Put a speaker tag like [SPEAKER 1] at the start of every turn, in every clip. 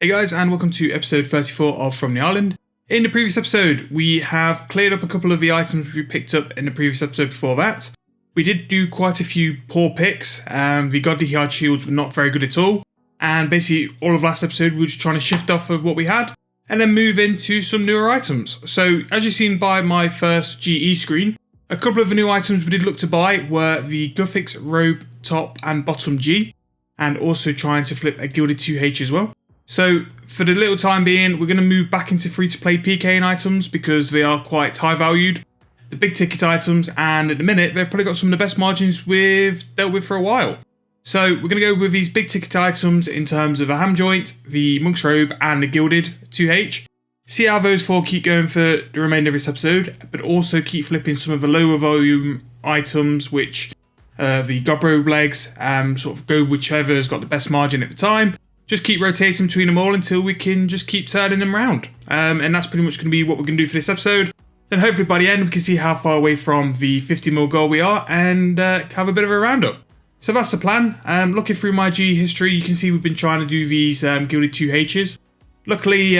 [SPEAKER 1] Hey guys, and welcome to episode 34 of From the Island. In the previous episode, we have cleared up a couple of the items which we picked up in the previous episode before that. We did do quite a few poor picks, the Godly Hard Shields were not very good at all, and basically all of last episode we were just trying to shift off of what we had, and then move into some newer items. So, as you've seen by my first GE screen, a couple of the new items we did look to buy were the Guthix Robe Top and Bottom G, and also trying to flip a Gilded 2H as well. So, for the little time being, we're going to move back into free-to-play PKing items because they are quite high valued. The big ticket items, and at the minute, they've probably got some of the best margins we've dealt with for a while. So, we're going to go with these big ticket items in terms of a ham joint, the Monk's Robe, and the Gilded 2H. See how those four keep going for the remainder of this episode, but also keep flipping some of the lower volume items, which the God Robe legs, sort of go whichever has got the best margin at the time. Just keep rotating between them all until we can just keep turning them around. And that's pretty much going to be what we're going to do for this episode. Then hopefully by the end we can see how far away from the 50mm goal we are and have a bit of a roundup. So that's the plan. Looking through my G history, you can see we've been trying to do these Gilded 2Hs. Luckily,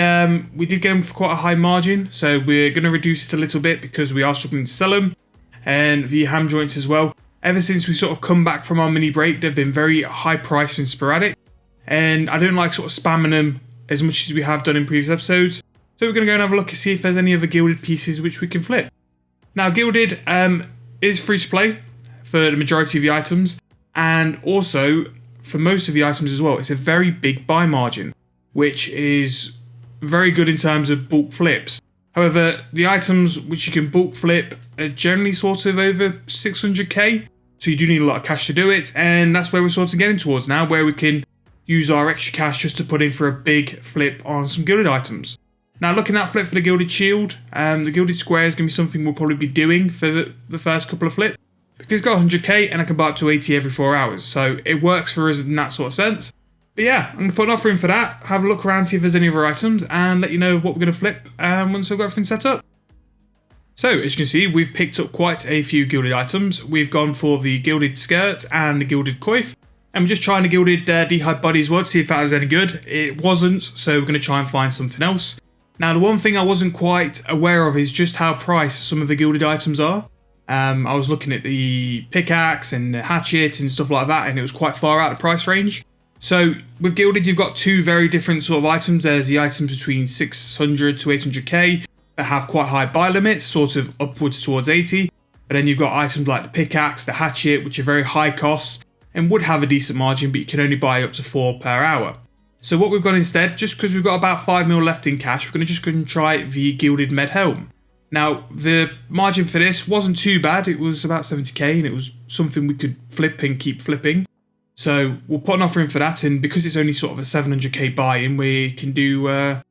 [SPEAKER 1] we did get them for quite a high margin, so we're going to reduce it a little bit because we are struggling to sell them. And the ham joints as well. Ever since we sort of come back from our mini break, they've been very high priced and sporadic. And I don't like sort of spamming them as much as we have done in previous episodes. So we're going to go and have a look and see if there's any other Gilded pieces which we can flip. Now Gilded is free to play for the majority of the items. And also for most of the items as well, it's a very big buy margin, which is very good in terms of bulk flips. However, the items which you can bulk flip are generally sort of over 600k. So you do need a lot of cash to do it. And that's where we're sort of getting towards now, where we can use our extra cash just to put in for a big flip on some Gilded items. Now looking at flip for the Gilded Shield, the Gilded Square is going to be something we'll probably be doing for the first couple of flips. Because it's got 100k and I can buy up to 80 every 4 hours. So it works for us in that sort of sense. But yeah, I'm going to put an offer in for that, have a look around, see if there's any other items, and let you know what we're going to flip once I've got everything set up. So, as you can see, we've picked up quite a few Gilded items. We've gone for the Gilded Skirt and the Gilded Coif. And we're just trying the Gilded D-Hide Body as well to see if that was any good. It wasn't, so we're going to try and find something else. Now, the one thing I wasn't quite aware of is just how priced some of the Gilded items are. I was looking at the pickaxe and the hatchet and stuff like that, and it was quite far out of the price range. So, with Gilded, you've got two very different sort of items. There's the items between 600 to 800k that have quite high buy limits, sort of upwards towards 80. But then you've got items like the pickaxe, the hatchet, which are very high cost and would have a decent margin, but you can only buy up to 4 per hour. So what we've got instead, just because we've got about 5mm left in cash, we're going to just go and try the Gilded Med Helm. Now, the margin for this wasn't too bad. It was about 70k, and it was something we could flip and keep flipping. So we'll put an offer in for that, and because it's only sort of a 700k buy-in, we can do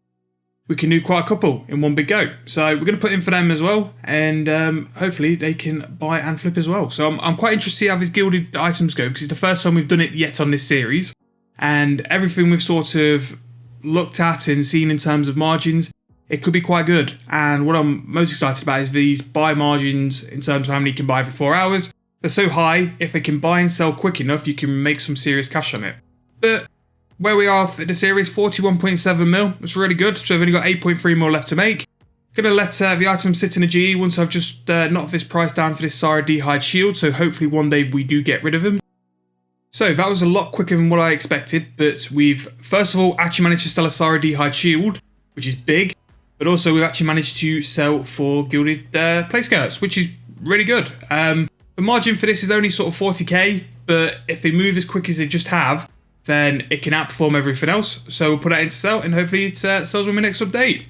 [SPEAKER 1] quite a couple in one big go. So we're going to put in for them as well, and hopefully they can buy and flip as well. So I'm quite interested to see how these Gilded items go, because it's the first time we've done it yet on this series, and everything we've sort of looked at and seen in terms of margins, it could be quite good. And what I'm most excited about is these buy margins in terms of how many you can buy for 4 hours. They're so high, if they can buy and sell quick enough, you can make some serious cash on it. But where we are for the series, 41.7mm, that's really good. So I've only got 8.3mm left to make. Gonna let the items sit in a GE once I've just knocked this price down for this Sara D-Hide Shield, so hopefully one day we do get rid of him. So that was a lot quicker than what I expected, but we've first of all actually managed to sell a Sara D-Hide Shield, which is big, but also we've actually managed to sell 4 Gilded play skirts, which is really good. The margin for this is only sort of 40k, but if they move as quick as they just have, then it can outperform everything else. So we'll put that into sell, and hopefully it sells with my next update.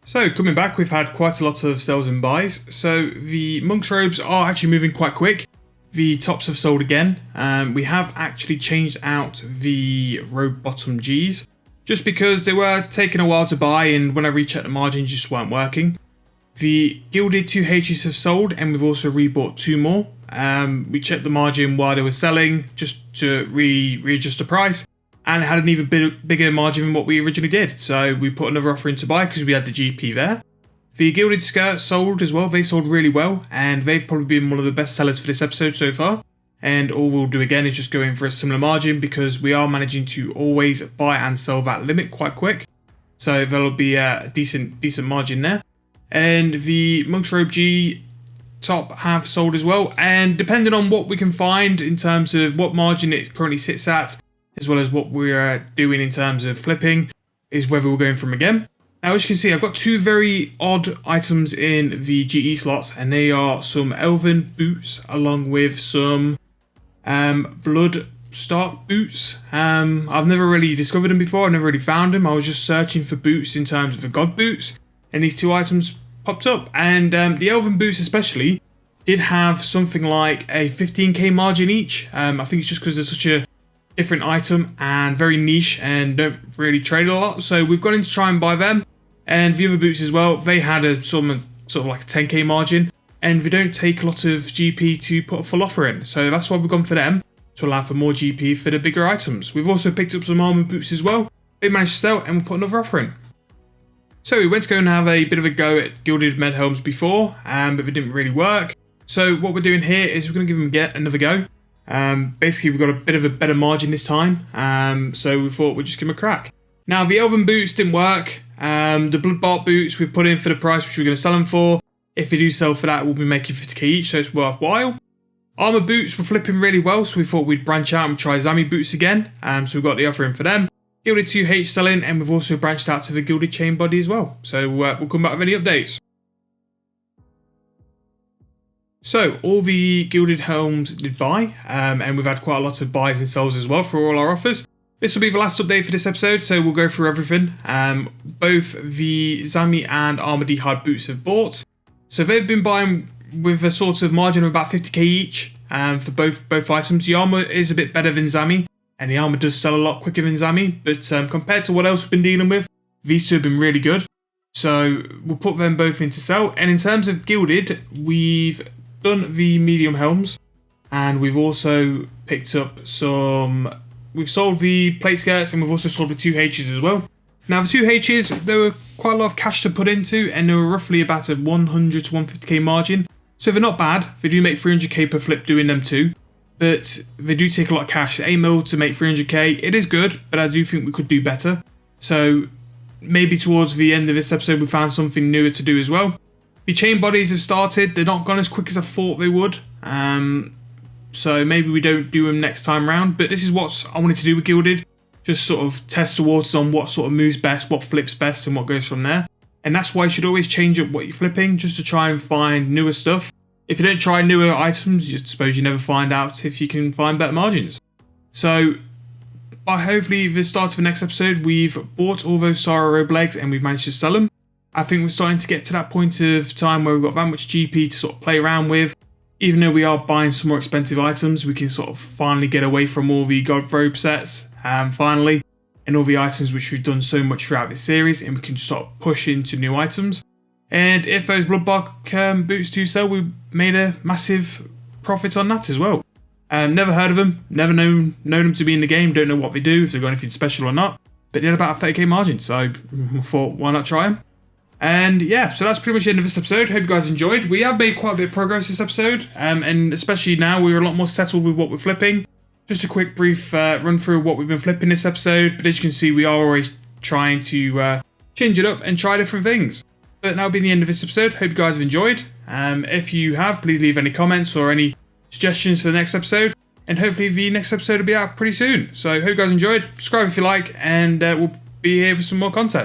[SPEAKER 1] So coming back, we've had quite a lot of sells and buys. So the Monk's Robes are actually moving quite quick. The tops have sold again. We have actually changed out the Robe Bottom Gs, just because they were taking a while to buy, and when I rechecked the margins just weren't working. The Gilded 2Hs have sold, and we've also rebought 2 more. We checked the margin while they were selling just to readjust the price, and it had an even bigger margin than what we originally did. So we put another offer in to buy because we had the GP there. The Gilded skirts sold as well. They sold really well, and they've probably been one of the best sellers for this episode so far. And all we'll do again is just go in for a similar margin, because we are managing to always buy and sell that limit quite quick. So there'll be a decent margin there. And the Monk's Robe G top have sold as well. And depending on what we can find in terms of what margin it currently sits at, as well as what we're doing in terms of flipping, is whether we're going from again. Now, as you can see, I've got two very odd items in the GE slots, and they are some Elven boots along with some Blood Stark boots. I've never really discovered them before. I never really found them. I was just searching for boots in terms of the God boots, and these two items popped up. And the Elven boots especially did have something like a 15k margin each. I think it's just because they're such a different item and very niche and don't really trade a lot. So we've gone in to try and buy them. And the other boots as well, they had a sort of like a 10k margin, and they don't take a lot of GP to put a full offer in. So that's why we've gone for them, to allow for more GP for the bigger items. We've also picked up some armor boots as well. They managed to sell, and we'll put another offer in. So we went to go and have a bit of a go at Gilded Med Helms before, but they didn't really work. So what we're doing here is we're going to give them another go. Basically, we've got a bit of a better margin this time, so we thought we'd just give them a crack. Now, the Elven boots didn't work. The Bloodbart boots we've put in for the price which we're going to sell them for. If we do sell for that, we'll be making 50k each, so it's worthwhile. Armor boots were flipping really well, so we thought we'd branch out and try Zami boots again. So we've got the offer in for them. Gilded 2H selling, and we've also branched out to the Gilded Chain Body as well. So we'll come back with any updates. So all the Gilded Helms did buy, and we've had quite a lot of buys and sells as well for all our offers. This will be the last update for this episode, so we'll go through everything. Both the Zami and Armor Hard boots have bought. So they've been buying with a sort of margin of about 50k each for both items. The armor is a bit better than Zami, and the armor does sell a lot quicker than Zami, but compared to what else we've been dealing with, these two have been really good. So we'll put them both into sell. And in terms of Gilded, we've done the medium helms, and we've also picked up some. We've sold the plate skirts, and we've also sold the 2Hs as well. Now the 2Hs, there were quite a lot of cash to put into, and they were roughly about a 100 to 150k margin. So they're not bad. They do make 300k per flip doing them too, but they do take a lot of cash. 8 mil to make 300k, it is good, but I do think we could do better. So maybe towards the end of this episode, we found something newer to do as well. The chain bodies have started. They're not gone as quick as I thought they would. So maybe we don't do them next time round. But this is what I wanted to do with Gilded. Just sort of test the waters on what sort of moves best, what flips best, and what goes from there. And that's why you should always change up what you're flipping, just to try and find newer stuff. If you don't try newer items, I suppose you never find out if you can find better margins. So by hopefully the start of the next episode, we've bought all those Sara robe legs and we've managed to sell them. I think we're starting to get to that point of time where we've got that much GP to sort of play around with. Even though we are buying some more expensive items, we can sort of finally get away from all the God robe sets, finally, and all the items which we've done so much throughout this series, and we can sort of push into new items. And if those Bloodbart boots do sell, we made a massive profit on that as well. Never heard of them, never known them to be in the game, don't know what they do, if they've got anything special or not, but they had about a 30k margin, so I thought, why not try them? And yeah, so that's pretty much the end of this episode. Hope you guys enjoyed. We have made quite a bit of progress this episode, and especially now we're a lot more settled with what we're flipping. Just a quick brief run through what we've been flipping this episode, but as you can see, we are always trying to change it up and try different things. But that'll be the end of this episode. Hope you guys have enjoyed. If you have, please leave any comments or any suggestions for the next episode, and hopefully the next episode will be out pretty soon. So hope you guys enjoyed. Subscribe if you like, and we'll be here with some more content.